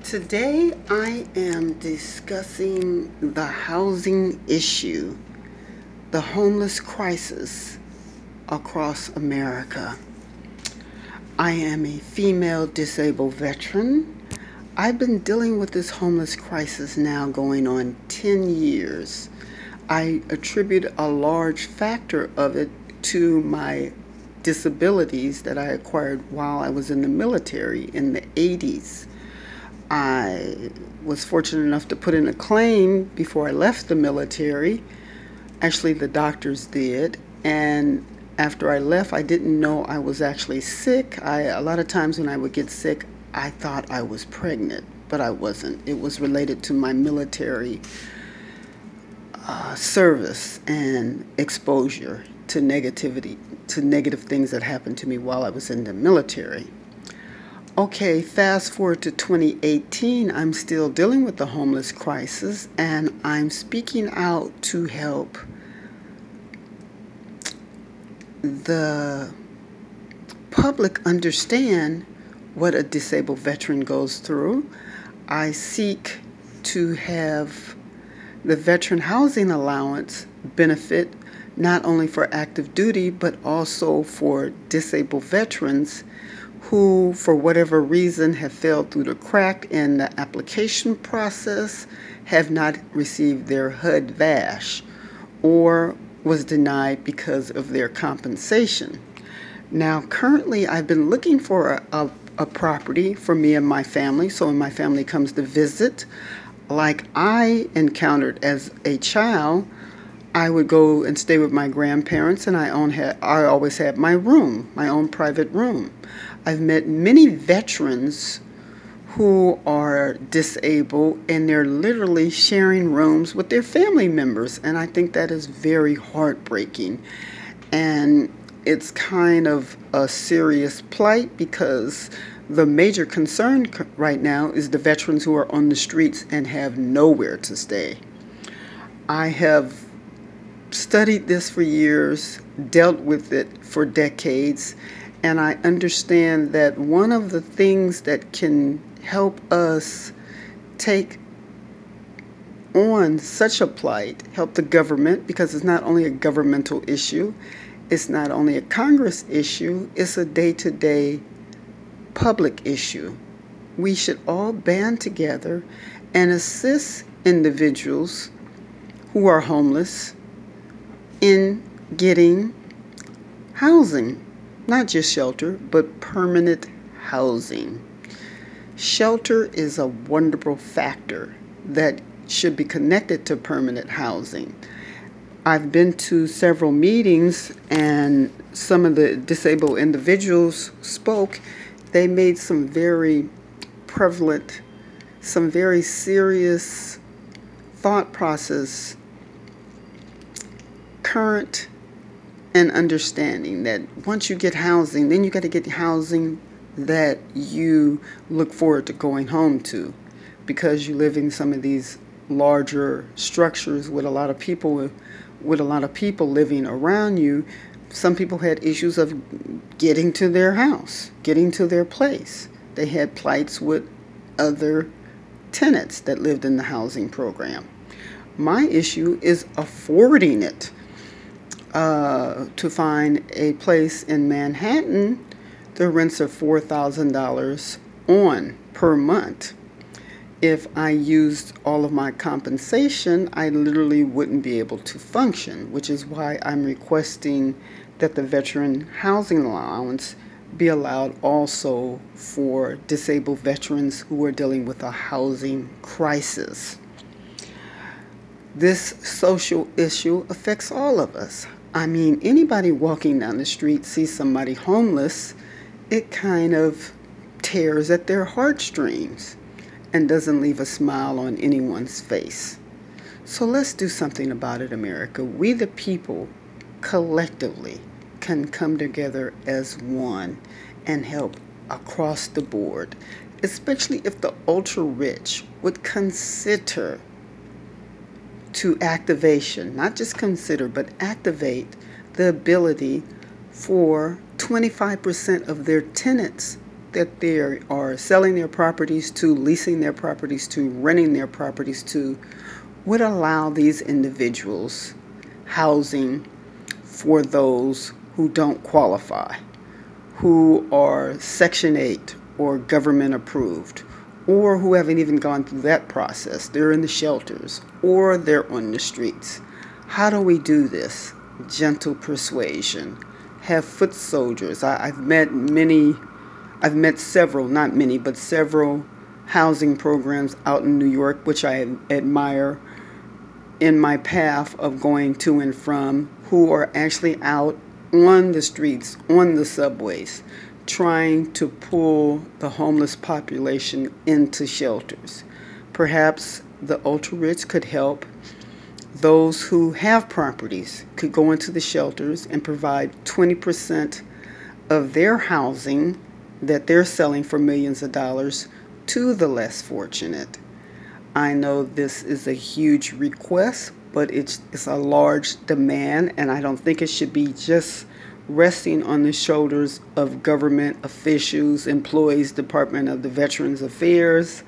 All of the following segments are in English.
Today I am discussing the housing issue, the homeless crisis across America. I am a female disabled veteran. I've been dealing with this homeless crisis now going on 10 years. I attribute a large factor of it to my disabilities that I acquired while I was in the military in the 80s. I was fortunate enough to put in a claim before I left the military. Actually, the doctors did. And after I left, I didn't know I was actually sick. A lot of times when I would get sick, I thought I was pregnant, but I wasn't. It was related to my military service and exposure to negativity, to negative things that happened to me while I was in the military. Okay, fast forward to 2018, I'm still dealing with the homeless crisis, and I'm speaking out to help the public understand what a disabled veteran goes through. I seek to have the Veteran Housing Allowance benefit not only for active duty, but also for disabled veterans who, for whatever reason, have failed through the crack in the application process, have not received their HUD-VASH, or was denied because of their compensation. Now, currently, I've been looking for a property for me and my family, so when my family comes to visit, like I encountered as a child, I would go and stay with my grandparents, and I always had my room, my own private room. I've met many veterans who are disabled, and they're literally sharing rooms with their family members, and I think that is very heartbreaking. And it's kind of a serious plight because the major concern right now is the veterans who are on the streets and have nowhere to stay. I have studied this for years, dealt with it for decades, and I understand that one of the things that can help us take on such a plight, help the government, because it's not only a governmental issue, it's not only a Congress issue, it's a day-to-day public issue. We should all band together and assist individuals who are homeless in getting housing, not just shelter, but permanent housing. Shelter is a wonderful factor that should be connected to permanent housing. I've been to several meetings, and some of the disabled individuals spoke. They made some very prevalent, some very serious thought process, current and understanding that once you get housing, then you got to get housing that you look forward to going home to, because you live in some of these larger structures with a lot of people living around you. Some people had issues of getting to their house, getting to their place. They had plights with other tenants that lived in the housing program. My issue is affording it. To find a place in Manhattan, the rents are $4,000 on per month. If I used all of my compensation, I literally wouldn't be able to function, which is why I'm requesting that the Veteran Housing Allowance be allowed also for disabled veterans who are dealing with a housing crisis. This social issue affects all of us. I mean, anybody walking down the street sees somebody homeless, it kind of tears at their heartstrings and doesn't leave a smile on anyone's face. So let's do something about it, America. We the people collectively can come together as one and help across the board, especially if the ultra-rich would consider to activation, not just consider, but activate the ability for 25% of their tenants that they are selling their properties to, leasing their properties to, renting their properties to, would allow these individuals housing for those who don't qualify, who are Section 8 or government approved, or who haven't even gone through that process. They're in the shelters or they're on the streets. How do we do this? Gentle persuasion. Have foot soldiers. I've met several, not many, but several housing programs out in New York, which I admire in my path of going to and from, who are actually out on the streets, on the subways, trying to pull the homeless population into shelters. Perhaps the ultra-rich could help. Those who have properties could go into the shelters and provide 20% of their housing that they're selling for millions of dollars to the less fortunate. I know this is a huge request, but it's a large demand, and I don't think it should be just resting on the shoulders of government officials, employees, Department of the Veterans Affairs,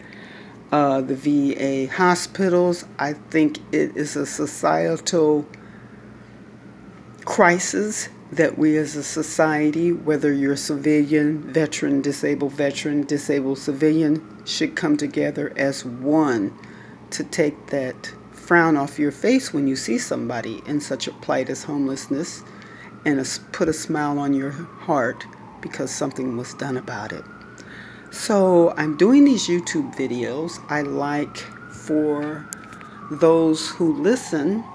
the VA hospitals. I think it is a societal crisis that we as a society, whether you're civilian, veteran, disabled civilian, should come together as one to take that frown off your face when you see somebody in such a plight as homelessness, and put a smile on your heart because something was done about it. So I'm doing these YouTube videos. I like for those who listen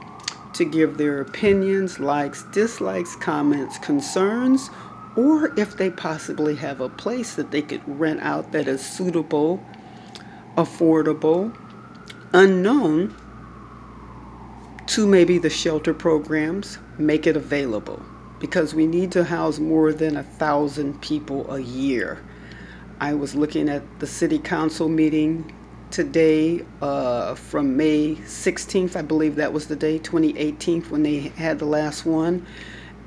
to give their opinions, likes, dislikes, comments, concerns, or if they possibly have a place that they could rent out that is suitable, affordable, unknown to maybe the shelter programs, make it available, because we need to house more than 1,000 people a year. I was looking at the city council meeting today from May 16th, I believe that was the day, 2018, when they had the last one.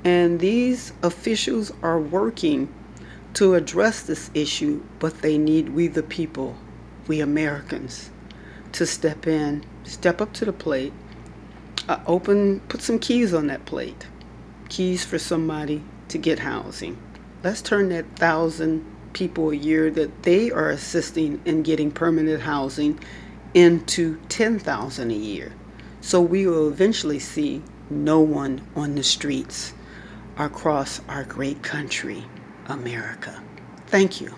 And these officials are working to address this issue, but they need we the people, we Americans, to step in, step up to the plate, put some keys on that plate. Keys for somebody to get housing. Let's turn that 1,000 people a year that they are assisting in getting permanent housing into 10,000 a year. So we will eventually see no one on the streets across our great country, America. Thank you.